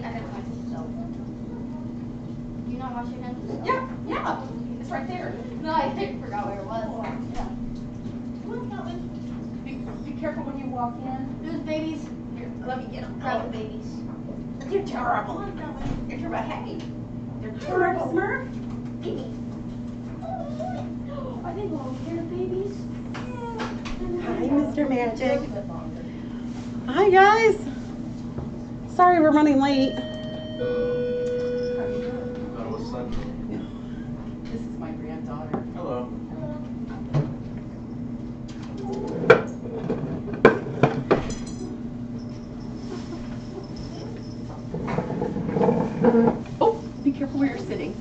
gotta wash the soap. Do you not wash your hands with soap? Yeah, yeah. It's right there. No, I forgot where it was. Oh, yeah. Come on, Calvin. Be careful when you walk in. There's babies. Here, let me get them. Grab the babies. You're terrible. You're terrible. Hey, they're terrible. Smurf. Baby. Are they long-haired babies? Hi, Mr. Magic. Hi, guys. Sorry we're running late. This is my granddaughter. Hello. Oh, be careful where you're sitting.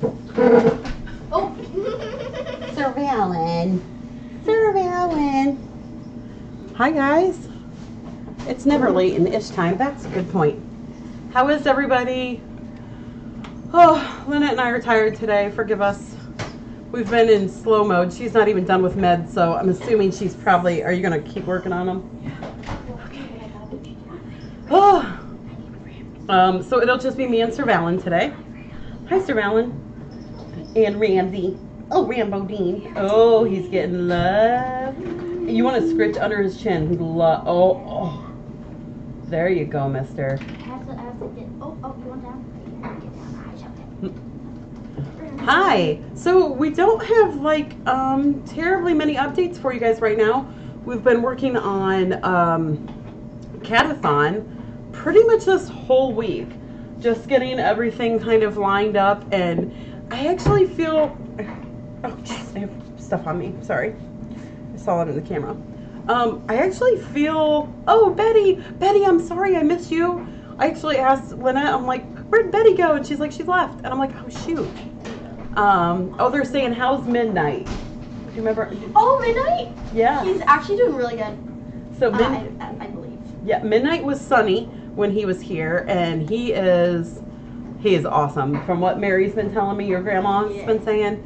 Oh! Sir Valen. Sir Valen. Hi, guys. It's never late in ish time. That's a good point. How is everybody? Oh, Lynette and I are tired today. Forgive us. We've been in slow mode. She's not even done with meds, so I'm assuming she's probably... Are you going to keep working on them? Okay. Oh. So it'll just be me and Sir Valen today. Hi, Sir Valen. And Ramsey. Oh, Rambo Dean. Oh, he's getting love. You want to scritch under his chin. Oh. There you go, mister. I have to get... Oh, you want down? Get down. Hi. So we don't have like terribly many updates for you guys right now. We've been working on Catathon pretty much this whole week. Just getting everything kind of lined up, and I actually feel... Oh, jeez, I have stuff on me. Sorry. I saw it in the camera. I actually feel... Oh, Betty, I'm sorry I missed you. I actually asked Lynette, I'm like, where'd Betty go? And she's like, she left. And I'm like, oh, shoot. Oh, they're saying, how's Midnight? Do you remember? Oh, Midnight? Yeah. He's actually doing really good. So I believe. Yeah, Midnight was sunny when he was here, and he is awesome. From what Mary's been telling me, your grandma's been saying,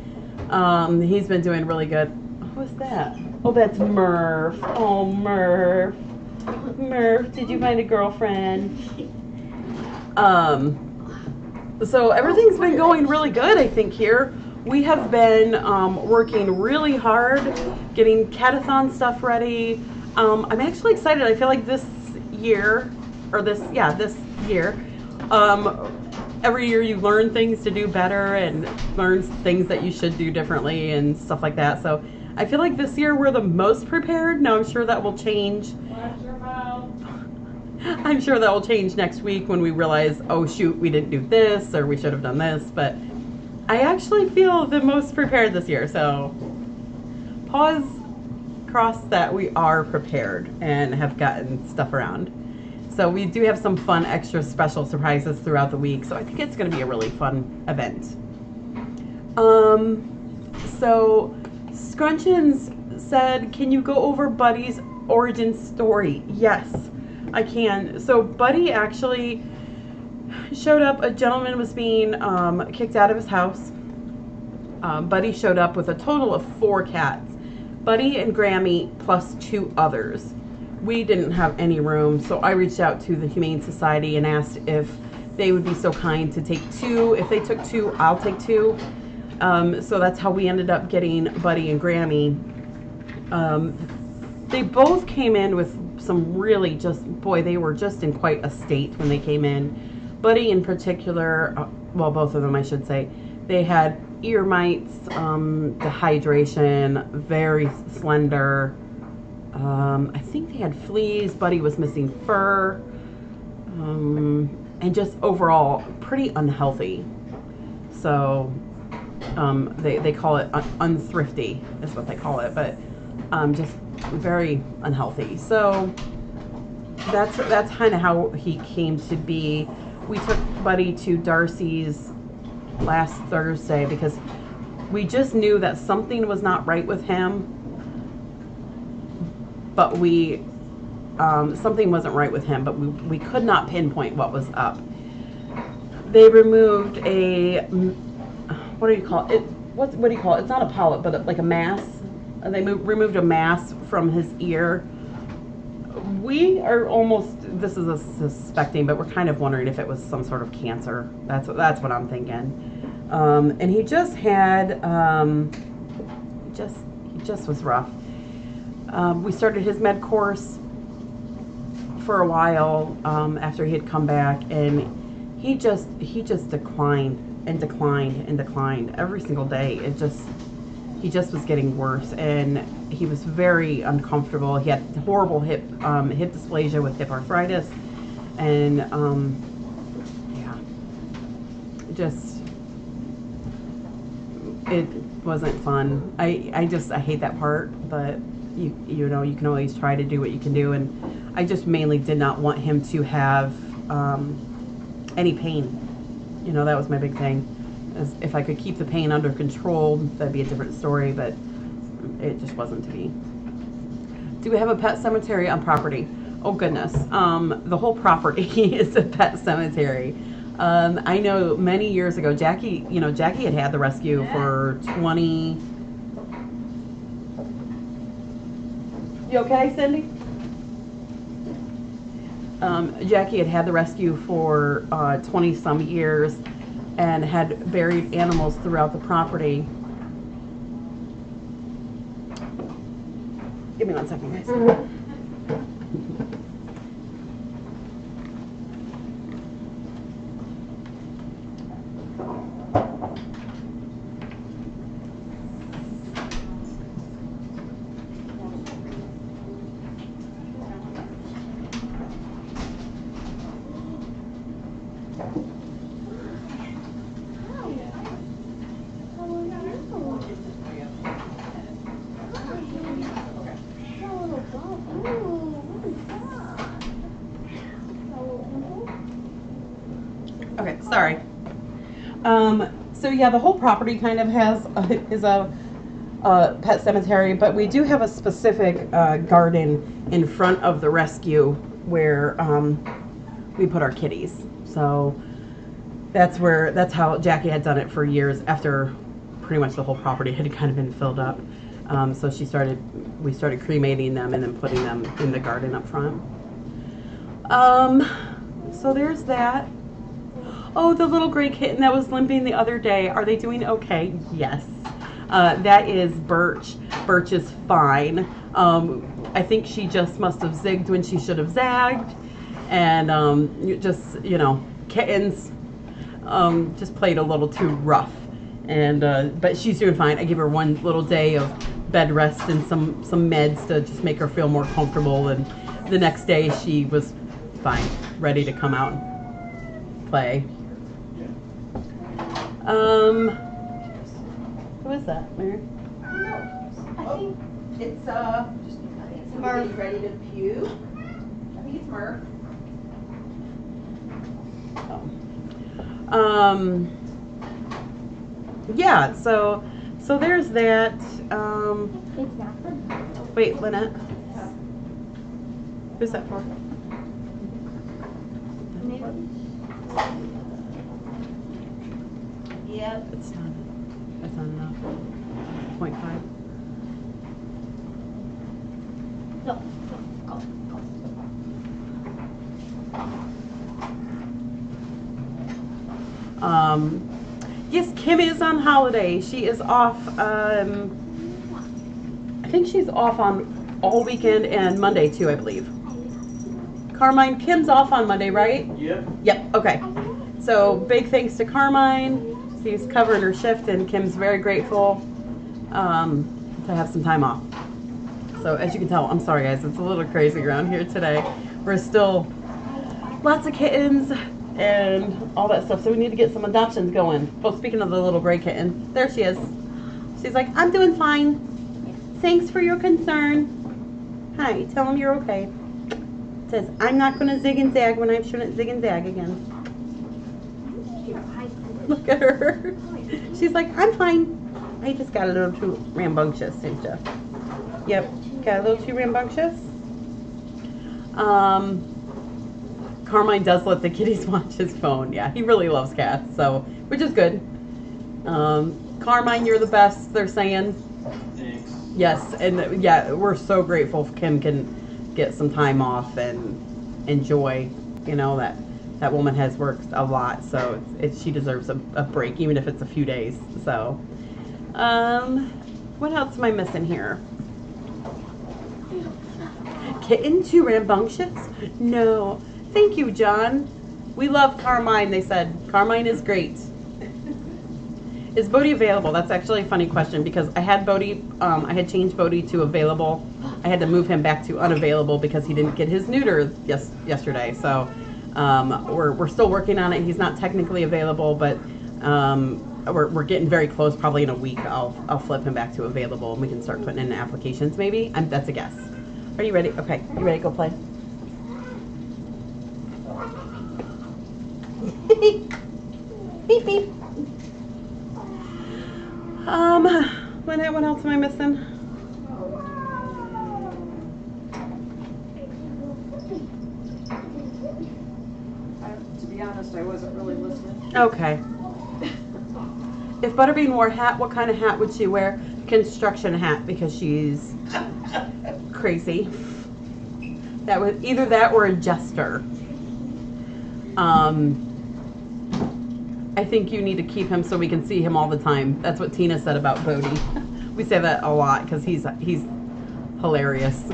he's been doing really good. Who's that? Oh, that's Murph. Oh, Murph. Murph, did you find a girlfriend? So everything's been going really good, I think, here. We have been working really hard, getting Catathon stuff ready. I'm actually excited. I feel like this year, every year you learn things to do better and learn things that you should do differently and stuff like that. So I feel like this year we're the most prepared. Now I'm sure that will change. I'm sure that will change next week when we realize, oh shoot, we didn't do this or we should have done this. But I actually feel the most prepared this year. So cross that we are prepared and have gotten stuff around. So we do have some fun extra special surprises throughout the week. So I think it's going to be a really fun event. So Scrunchins said, can you go over Buddy's origin story? Yes, I can. So Buddy actually showed up. A gentleman was being kicked out of his house. Buddy showed up with a total of 4 cats. Buddy and Grammy plus 2 others. We didn't have any room, so I reached out to the Humane Society and asked if they would be so kind to take 2. If they took 2, I'll take 2. So that's how we ended up getting Buddy and Grammy. They both came in with some really they were just in quite a state when they came in. Buddy in particular, well, both of them I should say, they had ear mites, dehydration, very slender. I think they had fleas. Buddy was missing fur, and just overall pretty unhealthy. So they call it unthrifty is what they call it, but just very unhealthy. So that's kind of how he came to be. We took Buddy to Darcy's last Thursday because we just knew that something was not right with him, but something wasn't right with him, but we could not pinpoint what was up. They removed what do you call it? What do you call it? It's not a polyp, but like a mass. They removed a mass from his ear We are almost, this is a suspecting, but we're kind of wondering if it was some sort of cancer. That's what I'm thinking. And he just had, he just was rough. We started his med course for a while after he had come back, and he just declined and declined and declined every single day. He just was getting worse, and he was very uncomfortable. He had horrible hip dysplasia with hip arthritis, and yeah, it wasn't fun. I hate that part, but you know, you can always try to do what you can do, and I just mainly did not want him to have any pain. You know, that was my big thing. If I could keep the pain under control, that'd be a different story, but it just wasn't to be. Do we have a pet cemetery on property? Oh goodness, the whole property is a pet cemetery. I know many years ago, Jackie had the rescue for 20. You okay, Cindy? Jackie had the rescue for 20 some years and had buried animals throughout the property. Give me 1 second, guys. Okay, sorry. So yeah, the whole property kind of is a pet cemetery, but we do have a specific garden in front of the rescue where we put our kitties. So that's how Jackie had done it for years after pretty much the whole property had kind of been filled up. So we started cremating them and then putting them in the garden up front. So there's that. Oh, the little gray kitten that was limping the other day. Are they doing okay? Yes. That is Birch. Birch is fine. I think she just must have zigged when she should have zagged. And just, you know, kittens just played a little too rough. And but she's doing fine. I gave her one little day of bed rest and some meds to just make her feel more comfortable. And the next day she was fine, ready to come out and play. Who is that, Mary? I don't know. Oh, it's somebody's ready to pew. I think it's Murph. Yeah, so there's that. Wait, Lynette. Who's that for? Yep. That's not enough. 0.5. No, go. Yes, Kim is on holiday. She is off. I think she's off on all weekend and Monday too, I believe. Carmine, Kim's off on Monday, right? Yep. Yep. Okay. So big thanks to Carmine. She's covering her shift, and Kim's very grateful to have some time off. So as you can tell, I'm sorry guys, it's a little crazy around here today. We're still lots of kittens and all that stuff, so we need to get some adoptions going. Well, speaking of the little gray kitten, there she is. She's like, I'm doing fine. Thanks for your concern. Hi, tell them you're okay. It says, I'm not going to zig and zag when I shouldn't zig and zag again. Look at her. She's like, I'm fine. I just got a little too rambunctious, didn't you? Yep, got a little too rambunctious. Carmine does let the kitties watch his phone. Yeah, he really loves cats, so, which is good. Carmine, you're the best, they're saying. Thanks. Yes, and yeah, we're so grateful Kim can get some time off and enjoy. You know, that woman has worked a lot, so she deserves a break, even if it's a few days. So, what else am I missing here? Kitten too rambunctious? No. Thank you, John. We love Carmine, they said. Carmine is great. Is Bodhi available? That's actually a funny question because I had Bodhi, I had changed Bodhi to available. I had to move him back to unavailable because he didn't get his neuter yesterday. So we're still working on it. He's not technically available, but we're getting very close. Probably in a week, I'll flip him back to available and we can start putting in applications maybe. That's a guess. Are you ready? Okay, you ready to go play? Beep beep. What else am I missing? To be honest, I wasn't really listening. Okay. If Butterbean wore a hat, what kind of hat would she wear? Construction hat, because she's crazy. That was either that or a jester. I think you need to keep him so we can see him all the time. That's what Tina said about Bodhi. We say that a lot because he's hilarious.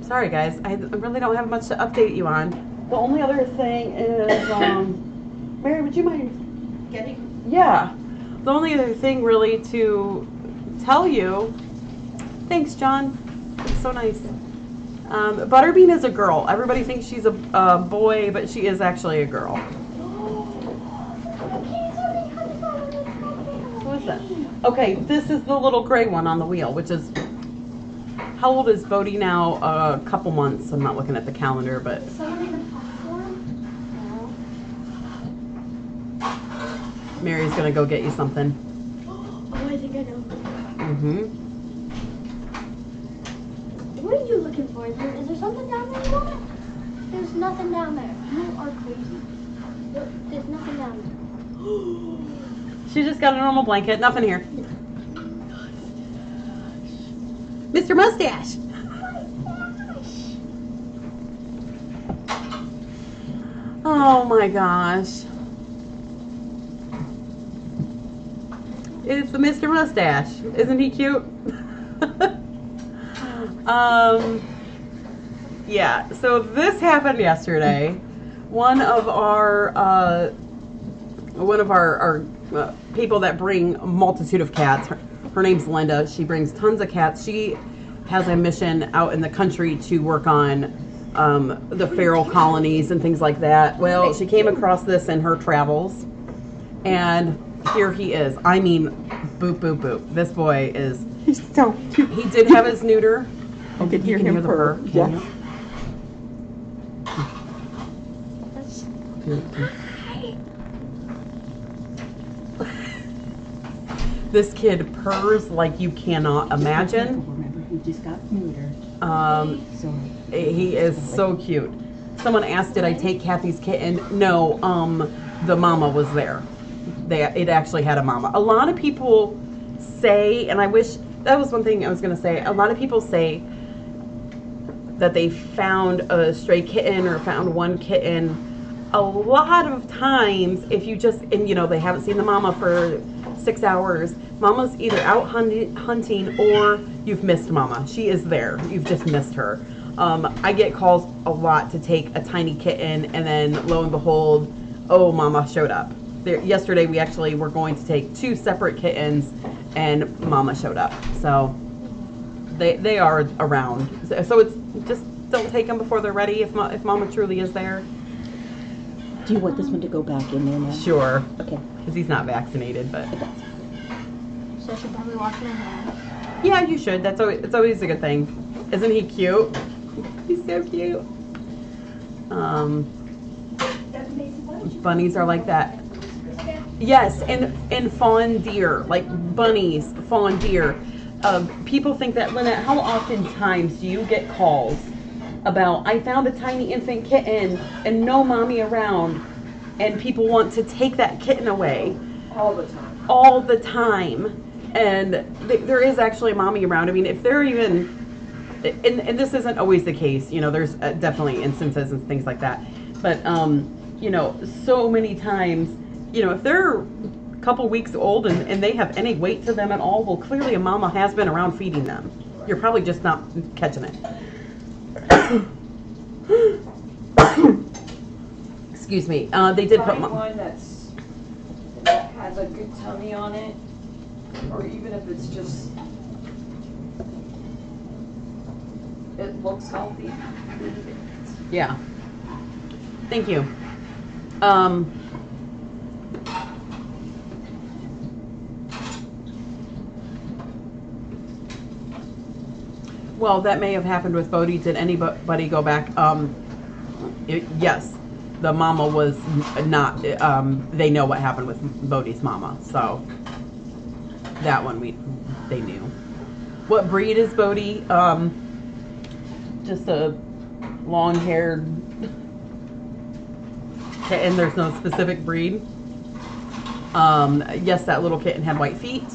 Sorry guys, I really don't have much to update you on. The only other thing is, Mary, would you mind Getting? Yeah. The only other thing really to tell you, thanks John, it's so nice. Butterbean is a girl. Everybody thinks she's a boy, but she is actually a girl. Who is that? Okay, this is the little gray one on the wheel, which is, how old is Bodhi now? A couple months. I'm not looking at the calendar, but. Someone in the platform? Mary's gonna go get you something. Oh, I think I know. Mm-hmm. What are you looking for? Is there something down there you want? There's nothing down there. You are crazy. There's nothing down there. She just got a normal blanket. Nothing here. Mr. Mustache. Oh my gosh. It's the Mr. Mustache. Isn't he cute? Yeah, so this happened yesterday. One of our people that bring a multitude of cats, her name's Linda. She brings tons of cats. She has a mission out in the country to work on the feral colonies and things like that. Well, she came across this in her travels, and here he is. I mean, boop, boop, boop. This boy is... He's so cute. He did have his neuter. I can hear him the purr. purr. Yes. This kid purrs like you cannot imagine. Remember, he just got neutered. So He is so cute. Someone asked, did I take Kathy's kitten? No, the mama was there. It actually had a mama. A lot of people say, and I wish, that was one thing I was going to say, a lot of people say that they found a stray kitten or found one kitten. A lot of times, if you just, and you know, they haven't seen the mama for 6 hours, mama's either out hunting or you've missed mama. She is there. You've just missed her. I get calls a lot to take a tiny kitten, and then lo and behold, oh, mama showed up. Yesterday, we actually were going to take 2 separate kittens, and mama showed up. So they are around. So it's just, don't take them before they're ready if mama truly is there. do you want this one to go back in there now? Sure. Okay. Because he's not vaccinated, but. So I should probably wash my hands. Yeah, you should. It's always a good thing. Isn't he cute? He's so cute. Bunnies are like that. Yes, and fawn deer, like bunnies, fawn deer. People think that, Lynette, how oftentimes do you get calls about, I found a tiny infant kitten and no mommy around, and people want to take that kitten away? All the time. All the time. And there is actually a mommy around. I mean, if they're even and this isn't always the case, you know, there's definitely instances and things like that, but you know, so many times, you know, if they're a couple weeks old and they have any weight to them at all, well, clearly a mama has been around feeding them. You're probably just not catching it. Excuse me. They did put one that has a good tummy on it, or even if it's just, it looks healthy. Yeah. Thank you. Well, that may have happened with Bodhi. Did anybody go back? Yes, the mama was not. They know what happened with Bodhi's mama, so that one they knew. What breed is Bodhi? Just a long-haired kitten. There's no specific breed. Yes, that little kitten had white feet.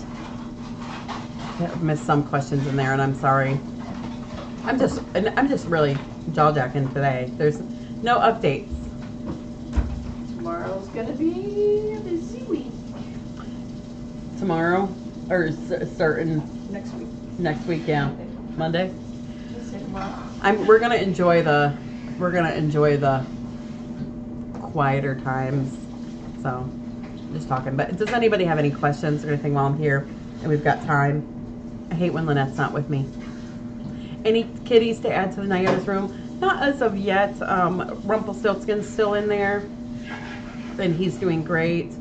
I missed some questions in there, and I'm sorry. I'm just really jaw-jacking today. There's no updates. Tomorrow's gonna be a busy week. Tomorrow, or starting Next week. next week, yeah, Monday. Just say tomorrow. We're gonna enjoy the quieter times. So, just talking. But does anybody have any questions or anything while I'm here and we've got time? I hate when Lynette's not with me. Any kitties to add to the Nyota's room? Not as of yet. Rumpelstiltskin's still in there, and he's doing great.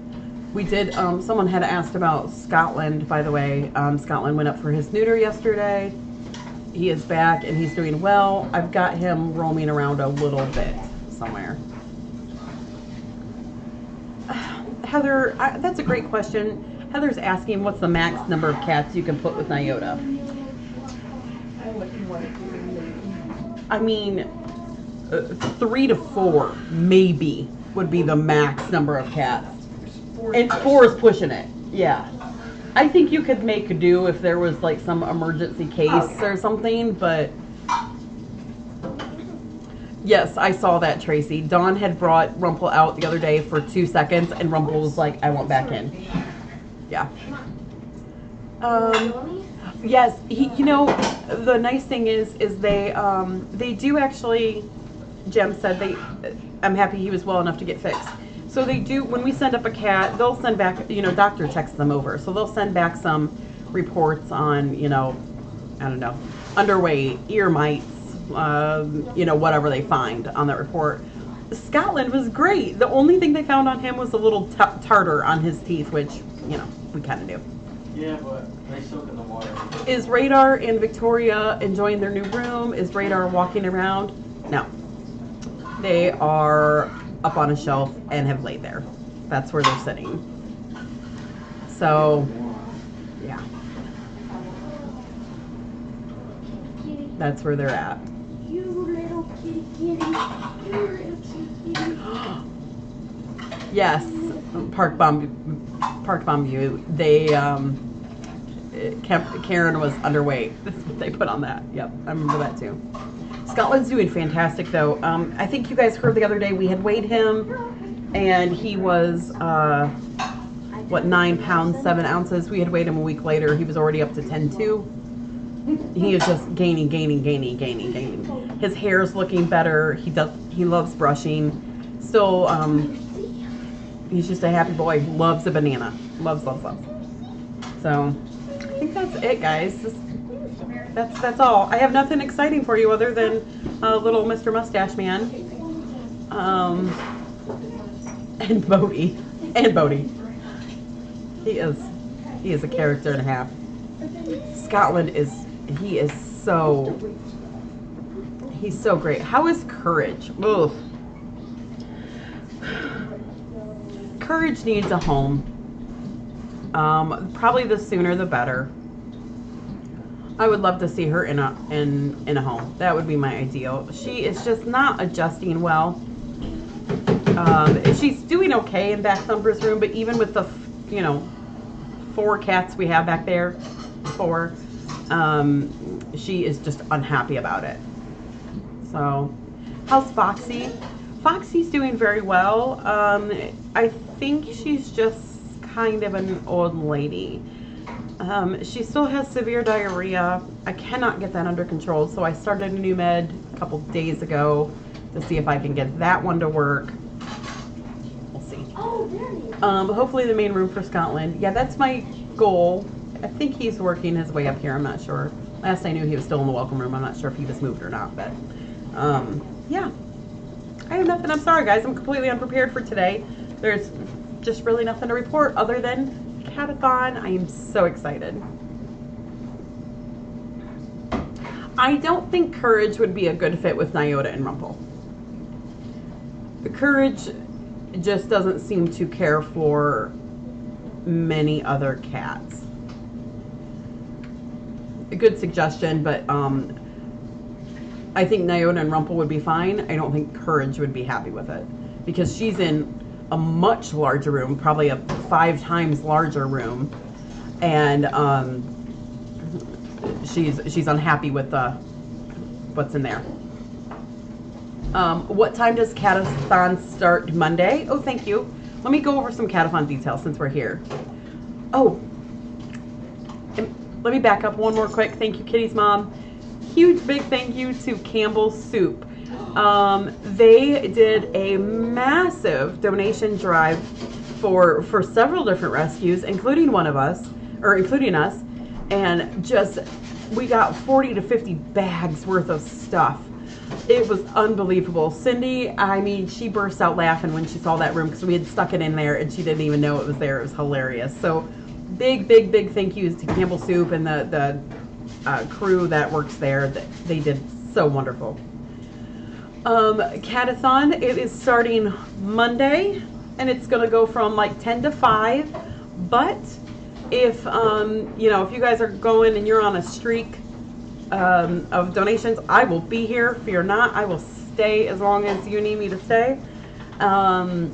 We did, someone had asked about Scotland, by the way. Scotland went up for his neuter yesterday. He is back, and he's doing well. I've got him roaming around a little bit somewhere. Heather, that's a great question. Heather's asking what's the max number of cats you can put with Nyota? I mean, 3 to 4 maybe would be the max number of cats. And 4 is pushing it. Yeah. I think you could make do if there was like some emergency case or something, but yes, I saw that, Tracy. Dawn had brought Rumpel out the other day for 2 seconds, and Rumpel was like, I want back in. Yeah. Yes, you know, the nice thing is they do actually, Jem said I'm happy he was well enough to get fixed. So they do, when we send up a cat, they'll send back, you know, doctor texts them over. So they'll send back some reports on, you know, I don't know, underweight, ear mites, you know, whatever they find on that report. Scotland was great. The only thing they found on him was a little tartar on his teeth, which, you know, we kind of knew. Yeah, but they soak in the water. Is Radar and Victoria enjoying their new room? Is Radar walking around? No. They are up on a shelf and have laid there. That's where they're sitting. So, yeah. That's where they're at. You little kitty kitty. You little kitty kitty. Yes, Park Bombview. They, Karen was underweight. That's what they put on that. Yep, I remember that too. Scotland's doing fantastic though. I think you guys heard the other day we had weighed him, and he was, what, 9 pounds, 7 ounces. We had weighed him a week later. He was already up to 10.2. He is just gaining. His hair's looking better. He loves brushing. Still, he's just a happy boy. Loves a banana. Loves. So, I think that's it, guys. That's all. I have nothing exciting for you other than little Mr. Mustache Man. And Bodhi. He is a character and a half. Scotland he's so great. How is Courage? Ugh. Courage needs a home. Probably the sooner the better. I would love to see her in a home. That would be my ideal. She is just not adjusting well. She's doing okay in back Thumper's room, but even with the 4 cats we have back there, 4, she is just unhappy about it. So, how's Foxy? Foxy's doing very well. I think she's just kind of an old lady. She still has severe diarrhea. I cannot get that under control, so I started a new med a couple days ago to see if I can get that one to work. We'll see. Oh, there he is. Hopefully the main room for Scotland. Yeah, that's my goal. I think he's working his way up here. I'm not sure. Last I knew he was still in the welcome room. I'm not sure if he was moved or not, but yeah. I have nothing. I'm sorry, guys. I'm completely unprepared for today. There's just really nothing to report other than Catathon. I am so excited. I don't think Courage would be a good fit with Nyota and Rumple. Courage just doesn't seem to care for many other cats. A good suggestion, but I think Nyota and Rumple would be fine. I don't think Courage would be happy with it because she's in a much larger room, probably a 5 times larger room, and she's unhappy with what's in there. What time does Catathon start Monday? Oh, thank you. Let me go over some Catathon details since we're here. Oh, let me back up one more quick. Thank you, Kitty's mom. Huge big thank you to Campbell's Soup. They did a massive donation drive for several different rescues, including us, and just we got 40 to 50 bags worth of stuff. It was unbelievable. Cindy, I mean, she burst out laughing when she saw that room because we had stuck it in there and she didn't even know it was there. It was hilarious. So big thank yous to Campbell Soup and the crew that works there. They did so wonderful. Catathon, it is starting Monday and it's going to go from like 10 to 5. But if, if you guys are going and you're on a streak of donations, I will be here. Fear not. I will stay as long as you need me to stay. I'm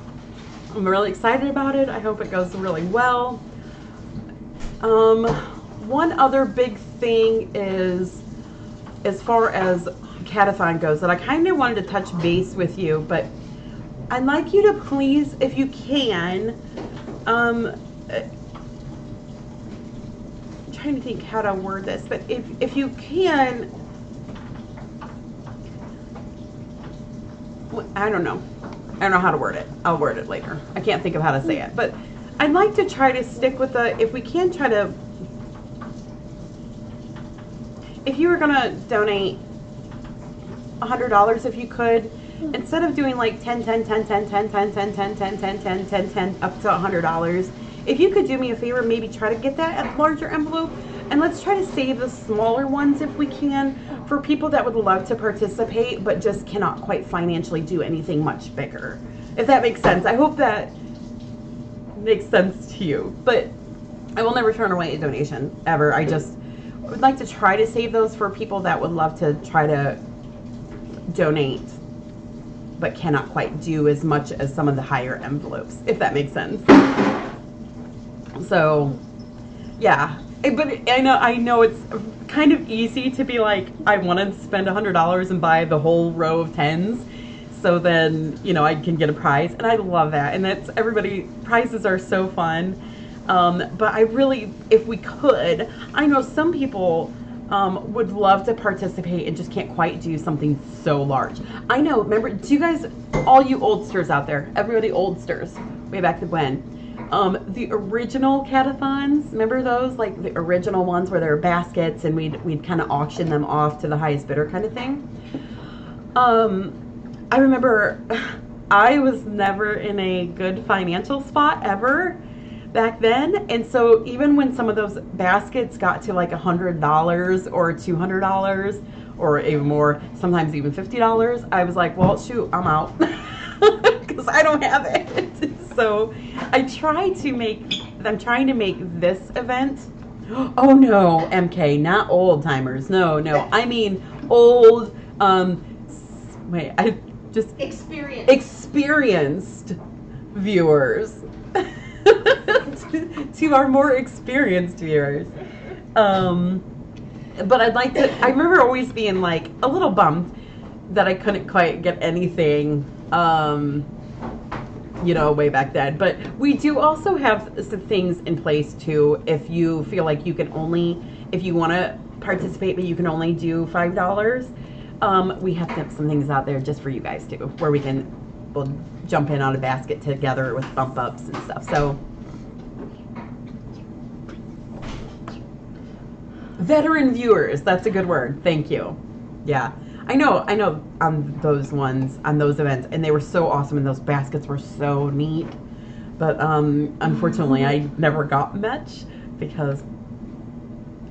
really excited about it. I hope it goes really well. One other big thing is, as far as Catathon goes, that I kind of wanted to touch base with you, but I'd like you to please, if you can, I'm trying to think how to word this, but if you can, I don't know how to word it. I'll word it later. I can't think of how to say it, but I'd like to try to stick with if we can try to, if you were going to donate $100, if you could, instead of doing like 10, 10, 10, 10, 10, 10, 10, 10, 10, 10, 10, 10, 10, up to $100, if you could do me a favor, maybe try to get that at a larger envelope, and let's try to save the smaller ones if we can for people that would love to participate but just cannot quite financially do anything much bigger. If that makes sense. I hope that makes sense to you, but I will never turn away a donation ever. I just would like to try to save those for people that would love to try to donate but cannot quite do as much as some of the higher envelopes, if that makes sense. So yeah, but I know it's kind of easy to be like, I want to spend $100 and buy the whole row of 10s so then I can get a prize, and I love that, and that's prizes are so fun. But I really, if we could, I know some people would love to participate and just can't quite do something so large. I know, remember, do you guys, all you oldsters out there, everybody oldsters, way back to when, the original Catathons, remember those, like the original ones where there were baskets and we'd kind of auction them off to the highest bidder kind of thing? I remember I was never in a good financial spot ever back then, and so even when some of those baskets got to like $100 or $200 or even more, sometimes even $50, I was like, well, shoot, I'm out because I don't have it. So I'm trying to make this event, oh no, MK, not old timers, no, I mean old, experienced viewers. To our more experienced viewers. but I'd like to. I remember always being like a little bummed that I couldn't quite get anything, you know, way back then. But we do also have some things in place too. If you feel like you can only, if you want to participate, but you can only do $5. We have some things out there just for you guys too, where we'll jump in on a basket together with bump ups and stuff. So. Veteran viewers, that's a good word. Thank you. Yeah, I know on those ones, on those events, and they were so awesome, and those baskets were so neat. But unfortunately, I never got much because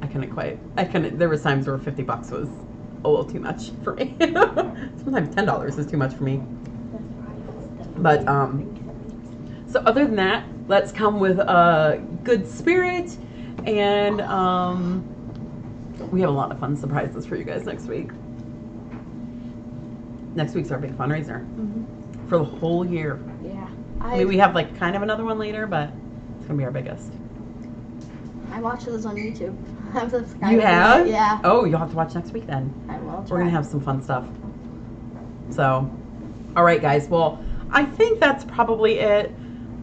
I couldn't. There was times where $50 was a little too much for me. Sometimes $10 is too much for me. But so other than that, let's come with a good spirit and. We have a lot of fun surprises for you guys next week. Next week's our big fundraiser for the whole year. Yeah. I mean, we have like kind of another one later, but it's gonna be our biggest. I watch those on YouTube. I'm subscribed. You have? Yeah. Oh, you'll have to watch next week then. I will. We're gonna have some fun stuff. So, all right, guys. Well, I think that's probably it.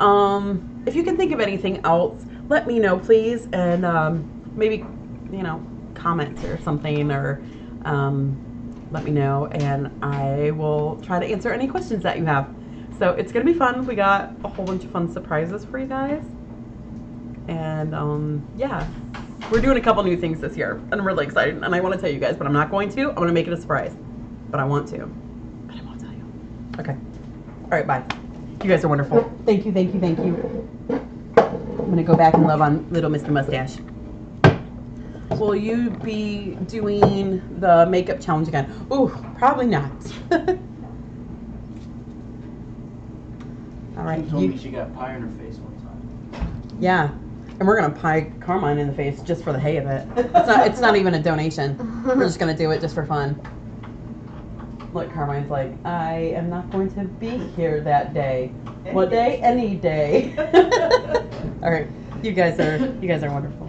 If you can think of anything else, let me know, please, and maybe comments or something, or let me know, and I will try to answer any questions that you have. So it's gonna be fun. We got a whole bunch of fun surprises for you guys, and yeah, we're doing a couple new things this year, and I'm really excited, and I want to tell you guys, but I'm not going to. I'm gonna make it a surprise, but I want to, but I won't tell you. Okay. All right, bye. You guys are wonderful. Thank you, thank you, thank you. I'm gonna go back and love on little Mr. Mustache. Will you be doing the makeup challenge again? Ooh, probably not. All right. She told me she got pie in her face one time. Yeah, and we're gonna pie Carmine in the face just for the hay of it. It's not even a donation. We're just gonna do it just for fun. Look, Carmine's like, I am not going to be here that day. What day? Any day. All right. You guys are wonderful.